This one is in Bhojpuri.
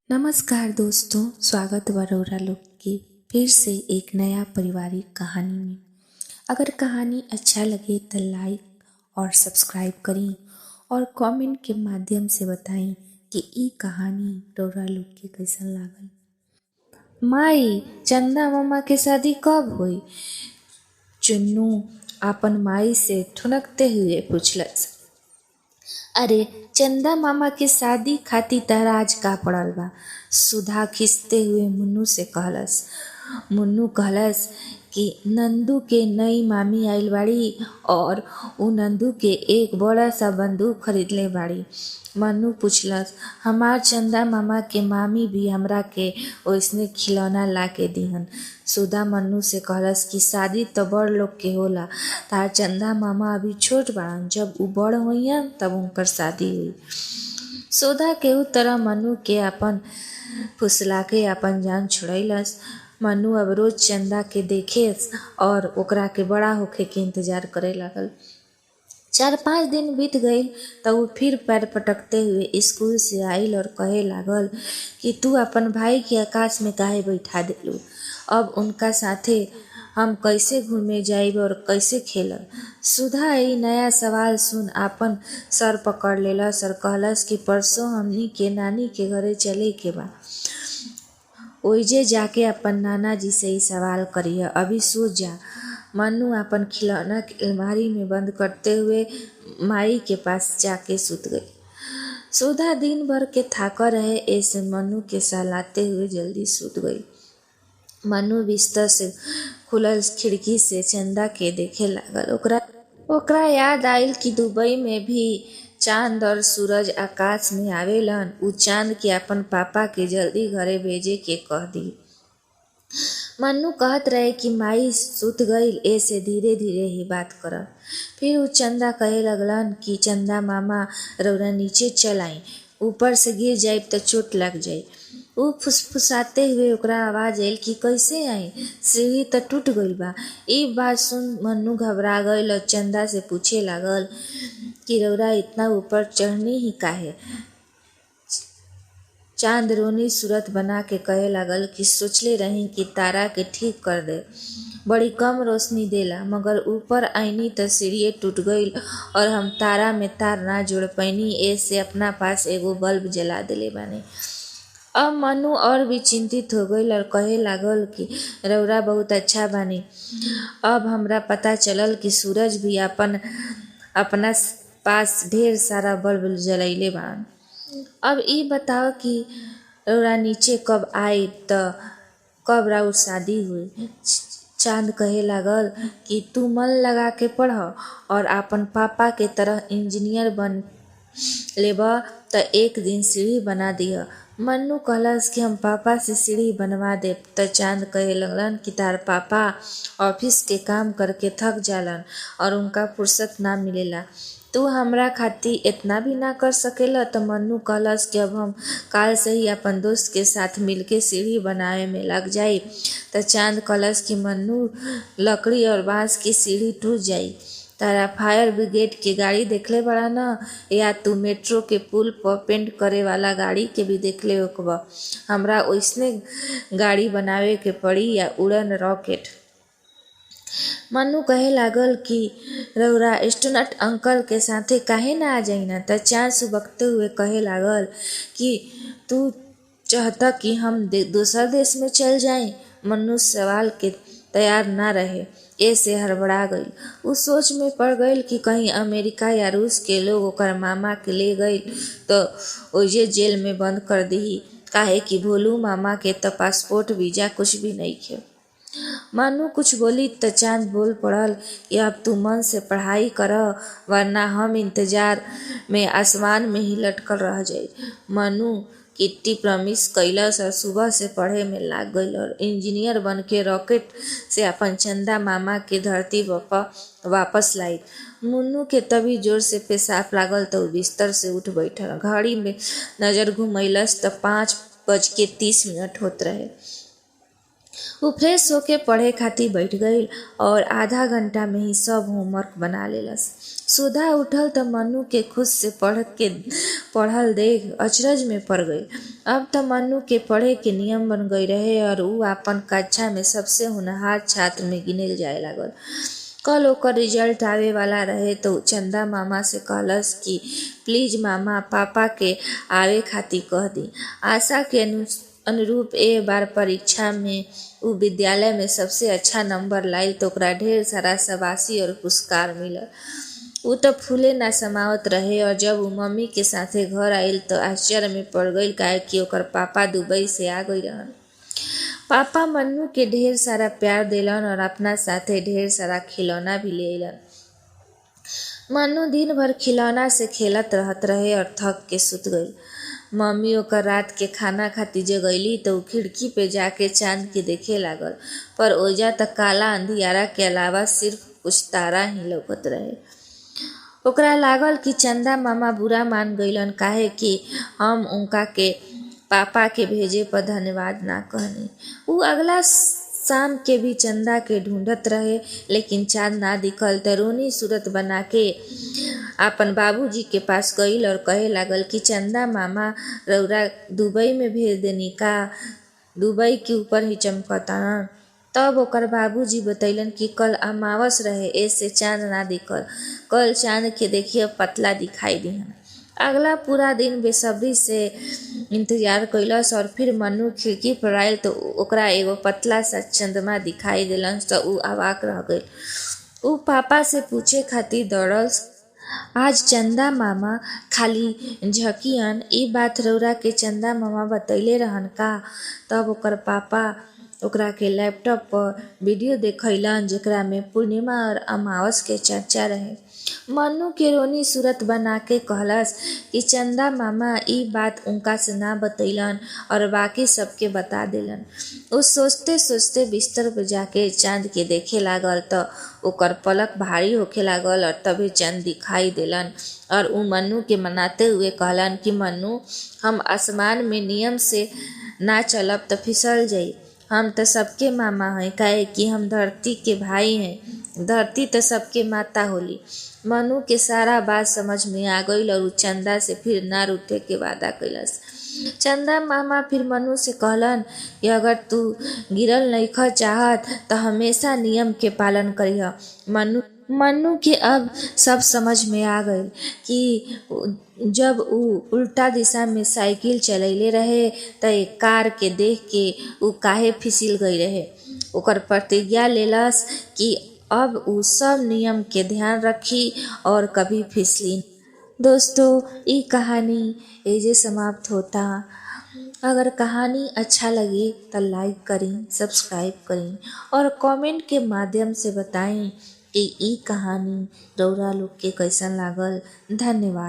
नमस्कार दोस्तों, स्वागत बा रउरा लोग की फिर से एक नया पारिवारिक कहानी में। अगर कहानी अच्छा लगे तो लाइक और सब्सक्राइब करी और कमेंट के माध्यम से बताई कि ई कहानी रउरा लोग के कैसन लागल। माई, चंदा मामा के शादी कब हुई? चुन्नू अपन माई से ठुनकते हुए पूछलस। अरे, चंदा मामा के शादी खातिर तहराज का पड़ल बा, सुधा खिसते हुए मुन्नू से कहलस। मुन्नू कहलस कि नंदू के नई मामी आइल बाड़ी और उ नंदू के एक बड़ा सा बंदूक खरीदले बाड़ी। मन्नू पूछलस, हमार चंदा मामा के मामी भी हमरा के ओइसने खिलौना ला के दिहन। सुधा मन्नू से कहलस कि शादी तो बड़ लोग के होला, तार चंदा मामा अभी छोट बाड़न, जब उ बड़ होइयन तब उनकर शादी हुई। सुधा केहू तरह मन्नू के अपन फुसला के अपन जान छुड़ैलस। मन्नू अब रोज चंदा के देखे और ओकरा के बड़ा होखे के इंतजार करे लागल। 4-5 दिन बीत गईल त उ फिर पैर पटकते हुए स्कूल से आइल और कहे लागल कि तू अपन भाई के आकाश में काहे बैठा देलू? अब उनका साथे हम कैसे घूमे जाइब और कैसे खेलब? सुधा ई नया सवाल सुन आपन सर पकड़ लेलस और कहलस कि परसों हमनी के नानी के घरे चले के बा। ओइजे जाके अपन नाना जी से ई सवाल करिह, अभी सो जा। मन्नू अपन खिलौना के अलमारी में बंद करते हुए माई के पास जाके सुत गई। सुधा दिन भर के थाका रहे, ऐसे मन्नू के सहलाते हुए जल्दी सुत गई। मन्नू बिस्तर से खुलल खिड़की से चंदा के देखे लागल। ओकरा याद आइल कि दुबई में भी चांद और सूरज आकाश में आवेलन। उ चांद के अपन पापा के जल्दी घरे भेजे के कह दी। मन्नू कहत रहे कि माई सुत गईल, ऐसे धीरे धीरे ही बात करब। फिर उ चंदा कहे लगलन कि चंदा मामा रउरा नीचे चल आई, ऊपर से गिर जाइब त चोट लग जाई। उ फुसफुसाते हुए ओकरा आवाज आइल कि कैसे आई, सीढ़ी त टूट गईल बा। ई बात सुन मन्नू घबरा गईल और चंदा से पूछे लागल कि रउरा इतना ऊपर चढ़नी ही काहे? चांद रोनी सूरत बना के कहे लागल कि सोचले रही कि तारा के ठीक कर दे, बड़ी कम रोशनी देला, मगर ऊपर आईनी त सीढ़ी टूट गईल और हम तारा में तार ना जोड़ पैनी, ऐसे अपना पास एगो बल्ब जला देले बानी। अब मन्नू और भी चिंतित हो गईल और कहे लागल कि रउरा बहुत अच्छा बानी। अब हमरा पता चलल कि सूरज भी अपना पास ढेर सारा बल्ब जलैले बाड़न। अब ई बताओ कि रउरा नीचे कब आई त कब राउर शादी हुई? चांद कहे लागल कि तू मन लगा के पढ़ और अपन पापा के तरह इंजीनियर बन लेब त एक दिन सीढ़ी बना दिह। मन्नू कहलस कि हम पापा से सीढ़ी बनवा देब। त चांद कहे लगलन कि तार पापा ऑफिस के काम करके थक जालन और उनका फुर्सत ना मिलेला, तू हमरा खातिर इतना भी ना कर सकेला? त मन्नू कहलस कि अब हम काल से ही अपन दोस्त के साथ मिलके सीढ़ी बनावे में लग जाई। त चांद कहलस कि मन्नू, लकड़ी और बांस की सीढ़ी टूट जाई। तारा फायर ब्रिगेड के गाड़ी देखले बड़ा न, या तू मेट्रो के पुल पर पेंट करे वाला गाड़ी के भी देखले होखब। हमरा ओइसने गाड़ी बनावे के पड़ी या उड़न रॉकेट। मन्नू कहे लागल कि रउरा एस्ट्रोनॉट अंकल के साथे काहे ना आ जाइना? त चांद सुबकते हुए कहे लागल कि तू चाहता कि हम दूसर देश में चल जाई? मन्नू सवाल के तैयार ना रहे, ऐसे हड़बड़ा गईल। उ सोच में पड़ गईल कि कहीं अमेरिका या रूस के लोग ओकर मामा के ले गईल तो ओइजे जेल में बंद कर दीही, काहे कि भोलू मामा के त पासपोर्ट वीजा कुछ भी नइखे। मन्नू कुछ बोली त चांद बोल पड़ल कि अब तू मन से पढ़ाई कर, वरना हम इंतजार में आसमान में ही लटकल रह जाई। मन्नू किट्टी प्रॉमिस कइलस और सुबह से पढ़े में लाग गईल और इंजीनियर बन के रॉकेट से अपन चंदा मामा के धरती पर वापस लाई। मुन्नू के तभी जोर से पेशाब लागल त उ बिस्तर से उठ बैठल। घड़ी में नजर घुमैलस त 5:30 होत रहे। उ फ्रेश होके पढ़े खातिर बैठ गईल और आधा घंटा में ही सब होमवर्क बना लेलस। सुधा उठल त मन्नू के खुद से पढ़ल देख अचरज में पड़ गई। अब त मन्नू के पढ़े के नियम बन गई रहे और ऊ अपन कक्षा में सबसे होनहार छात्र में गिनल जाए लागल। कल ओकर रिजल्ट आवे वाला रहे तो चंदा मामा से कहलस कि प्लीज मामा पापा के आवे खातिर कह दी। आशा के अनुरूप ए बार परीक्षा में ऊ विद्यालय में सबसे अच्छा नंबर लाइल तो ओकरा ढेर सारा शाबाशी और पुरस्कार मिलल। ऊ तो फूले ना समावत रहे और जब ऊ मम्मी के साथे घर आइल तो आश्चर्य में पड़ गईल काहे कि ओकर पापा दुबई से आ गई रहन। पापा मन्नू के ढेर सारा प्यार देलन और अपना साथे ढेर सारा खिलौना भी ले अइलन। मन्नू दिन भर खिलौना से खेलत रहत रहे और थक के सुत गईल। मम्मी ओकर रात के खाना खातिर जगैली तो ऊ खिड़की पे जाके चांद के देखे लागल, पर ओइजा तक काला अंधियारा के अलावा सिर्फ कुछ तारा ही लौकत रहे। ओकरा लागल कि चंदा मामा बुरा मान गईलन काहे कि हम उनका के पापा के भेजे पर धन्यवाद ना कहनी। ऊ अगला शाम के भी चंदा के ढूंढत रहे लेकिन चांद ना दिखल त रोनी सूरत बना के अपन बाबूजी के पास गईल और कहे लागल कि चंदा मामा रउरा दुबई में भेज देनी का, दुबई के ऊपर ही चमकता ना। तब ओकर बाबूजी बतैलन कि कल अमावस रहे ऐसे चांद ना दिखल, कल चांद के देखिए पतला दिखाई दिहन। अगला पूरा दिन बेसब्री से इंतजार कैलस और फिर मन्नू खिड़की पर आयल तो ओकरा एगो पतला सा चंद्रमा दिखाई देलन तो ऊ अवाक रह गईल। ऊ पापा से पूछे खातिर दौड़ल, आज चंदा मामा खाली झकियन, ई बात रउरा के चंदा मामा बतैले रहन का। तब ओकर पापा ओकरा के लैपटॉप पर वीडियो देखैलन जेकरा में पूर्णिमा और अमावस के चर्चा रहे। मन्नू के रोनी सूरत बना के कहलस कि चंदा मामा ई बात उनका से ना बतैलन और बाकी सबके बता देलन। ऊ सोचते सोचते बिस्तर पर जाके चांद के देखे लागल तो ओकर पलक भारी होखे लागल और तभी चांद दिखाई देलन और ऊ मन्नू के मनाते हुए कहलन कि मन्नू हम आसमान में नियम से ना चलब तो फिसल जाई। हम तो सबके मामा हैं काहे कि हम धरती के भाई हैं, धरती तो सबके माता होली। मन्नू के सारा बात समझ में आ गईल और ऊ चंदा से फिर ना रूठे के वादा कैलस। चंदा मामा फिर मन्नू से कहलन कि अगर तू गिरल नइख चाहत तो हमेशा नियम के पालन करिह। मन्नू के अब सब समझ में आ गईल कि जब ऊ उल्टा दिशा में साइकिल चलैले रहे त एक कार के देख के ऊ काहे फिसिल गई रहे। ओकर प्रतिज्ञा लेलस कि अब ऊ सब नियम के ध्यान रखी और कभी फिसली। दोस्तों ई कहानी एजे समाप्त होता। अगर कहानी अच्छा लगे तो लाइक करें, सब्सक्राइब करें और कमेंट के माध्यम से बताएं कि ई कहानी रउरा लोग के कैसन लागल। धन्यवाद।